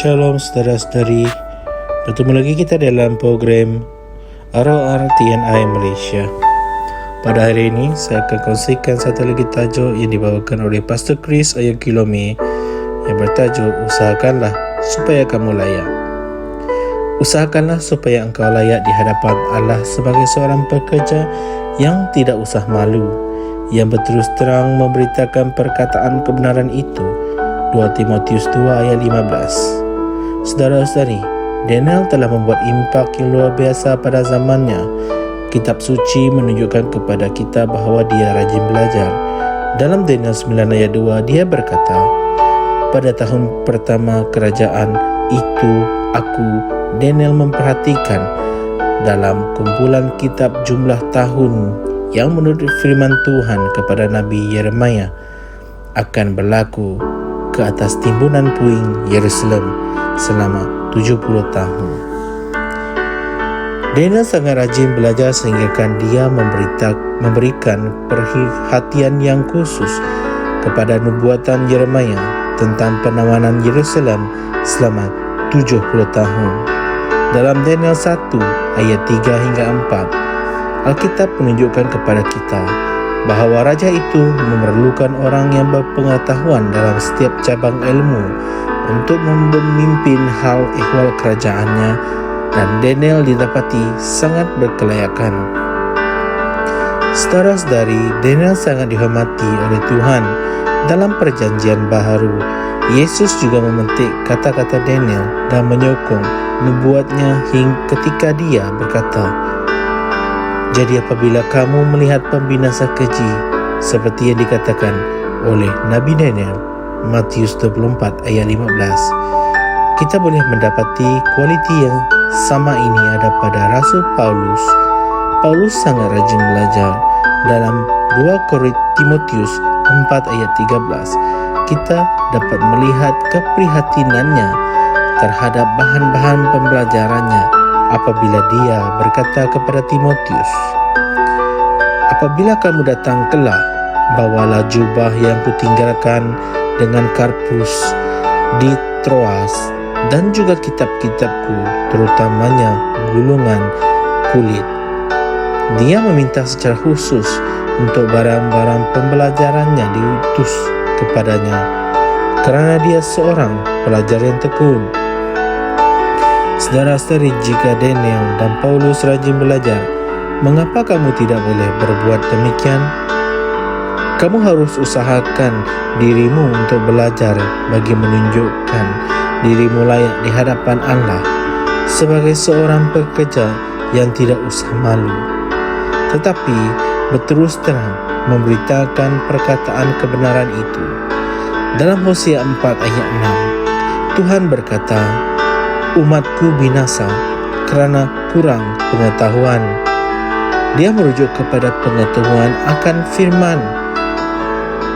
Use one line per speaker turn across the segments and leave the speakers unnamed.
Shalom saudara-saudari, bertemu lagi kita dalam program ROR TNI Malaysia. Pada hari ini saya akan kongsikan satu lagi tajuk yang dibawakan oleh Pastor Chris Ayokilome yang bertajuk Usahakanlah supaya kamu layak. Usahakanlah supaya engkau layak di hadapan Allah sebagai seorang pekerja yang tidak usah malu, yang berterus terang memberitakan perkataan kebenaran itu. 2 Timotius 2 ayat 15. Saudara-saudari, Daniel telah membuat impak yang luar biasa pada zamannya. Kitab suci menunjukkan kepada kita bahawa dia rajin belajar. Dalam Daniel 9 ayat 2, dia berkata, "Pada tahun pertama kerajaan itu, aku, Daniel, memperhatikan dalam kumpulan kitab jumlah tahun yang menurut firman Tuhan kepada Nabi Yeremia akan berlaku ke atas timbunan puing Yerusalem selama 70 tahun. Daniel sangat rajin belajar sehingga dia memberikan perhatian yang khusus kepada nubuatan Yeremia tentang penawanan Yerusalem selama 70 tahun. Dalam Daniel 1 ayat 3 hingga 4, Alkitab menunjukkan kepada kita bahawa raja itu memerlukan orang yang berpengetahuan dalam setiap cabang ilmu untuk memimpin hal ehwal kerajaannya, dan Daniel didapati sangat berkelayakan. Saudara-saudari, Daniel sangat dihormati oleh Tuhan. Dalam perjanjian baharu, Yesus juga memetik kata-kata Daniel dan menyokong nubuatnya hingga ketika dia berkata, "Jadi apabila kamu melihat pembinasa keji seperti yang dikatakan oleh Nabi Daniel," Matius 24 ayat 15, kita boleh mendapati kualiti yang sama ini ada pada Rasul Paulus. Paulus sangat rajin belajar. Dalam 2 Timotius 4 ayat 13, kita dapat melihat keprihatinannya terhadap bahan-bahan pembelajarannya apabila dia berkata kepada Timotius, "Apabila kamu datang kelak, bawalah jubah yang kutinggalkan dengan Karpus di Troas dan juga kitab-kitabku, terutamanya gulungan kulit." Dia meminta secara khusus untuk barang-barang pembelajarannya diutus kepadanya kerana dia seorang pelajar yang tekun. Saudara-saudari, jika Daniel dan Paulus rajin belajar, mengapa kamu tidak boleh berbuat demikian? Kamu harus usahakan dirimu untuk belajar bagi menunjukkan dirimu layak di hadapan Allah sebagai seorang pekerja yang tidak usah malu, tetapi berterus terang memberitakan perkataan kebenaran itu. Dalam Hosea 4 ayat 6, Tuhan berkata, "Umatku binasa kerana kurang pengetahuan." Dia merujuk kepada pengetahuan akan firman.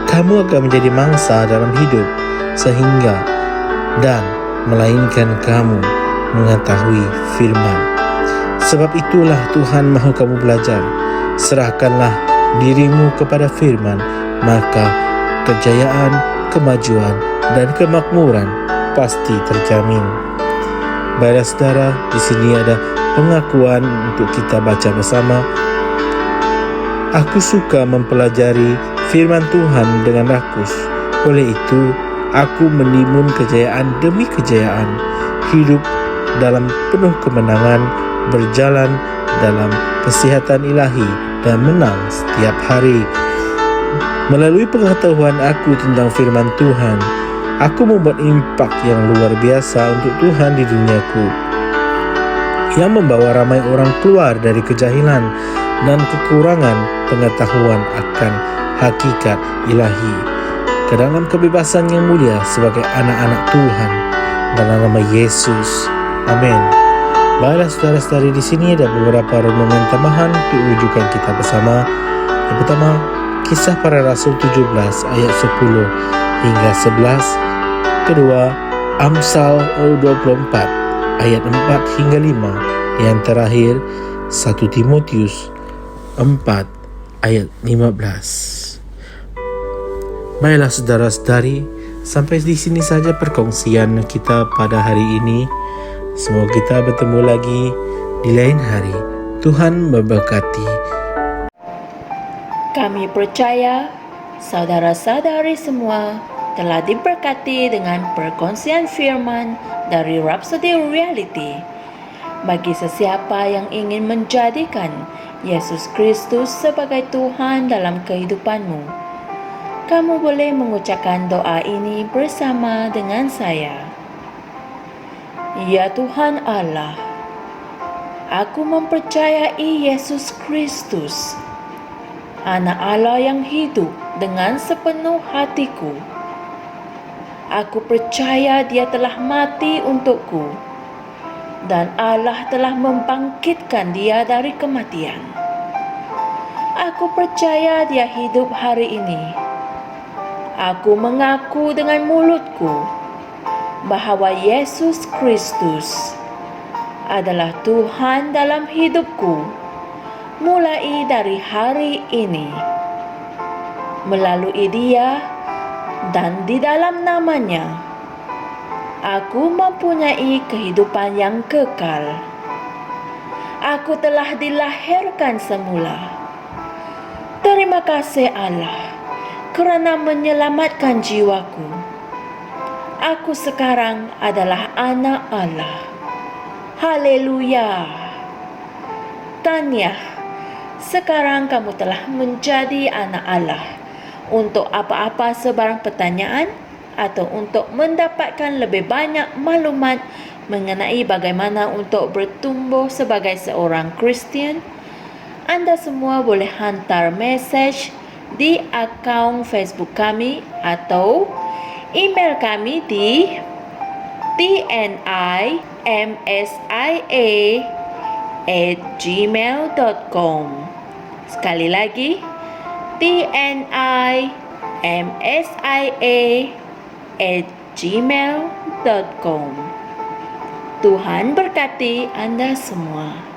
Kamu akan menjadi mangsa dalam hidup sehingga dan melainkan kamu mengetahui firman. Sebab itulah Tuhan mahu kamu belajar. Serahkanlah dirimu kepada firman, maka kejayaan, kemajuan dan kemakmuran pasti terjamin. Baiklah saudara, di sini ada pengakuan untuk kita baca bersama. "Aku suka mempelajari firman Tuhan dengan rakus. Oleh itu, aku menimbun kejayaan demi kejayaan, hidup dalam penuh kemenangan, berjalan dalam kesihatan ilahi, dan menang setiap hari. Melalui pengetahuan aku tentang firman Tuhan, aku membuat impak yang luar biasa untuk Tuhan di duniaku, yang membawa ramai orang keluar dari kejahilan dan kekurangan pengetahuan akan hakikat ilahi ke dalam kebebasan yang mulia sebagai anak-anak Tuhan dalam nama Yesus. Amin." Baiklah saudara-saudari, di sini ada beberapa renungan tambahan untuk rujukan kita bersama. Yang pertama, Kisah Para Rasul 17 ayat 10 hingga 11. Kedua, Amsal 24 ayat 4 hingga 5. Yang terakhir, 1 Timotius 4 ayat 15. Baiklah saudara-saudari, Sampai di sini saja perkongsian kita pada hari ini. Semoga kita bertemu lagi di lain hari. Tuhan memberkati.
Kami percaya saudara-saudari semua telah diberkati dengan perkongsian firman dari Rhapsody Reality. Bagi sesiapa yang ingin menjadikan Yesus Kristus sebagai Tuhan dalam kehidupanmu, kamu boleh mengucapkan doa ini bersama dengan saya. Ya Tuhan Allah, aku mempercayai Yesus Kristus, Anak Allah yang hidup dengan sepenuh hatiku. Aku percaya Dia telah mati untukku dan Allah telah membangkitkan Dia dari kematian. Aku percaya Dia hidup hari ini. Aku mengaku dengan mulutku bahwa Yesus Kristus adalah Tuhan dalam hidupku mulai dari hari ini. Melalui Dia dan di dalam nama-Nya, aku mempunyai kehidupan yang kekal. Aku telah dilahirkan semula. Terima kasih Allah kerana menyelamatkan jiwaku. Aku sekarang adalah anak Allah. Haleluya. Tahniah, sekarang kamu telah menjadi anak Allah. Untuk apa-apa sebarang pertanyaan atau untuk mendapatkan lebih banyak maklumat mengenai bagaimana untuk bertumbuh sebagai seorang Kristian, anda semua boleh hantar mesej di akaun Facebook kami atau email kami di tnimsia@gmail.com. Sekali lagi, tnimsia@gmail.com. Tuhan berkati Anda semua.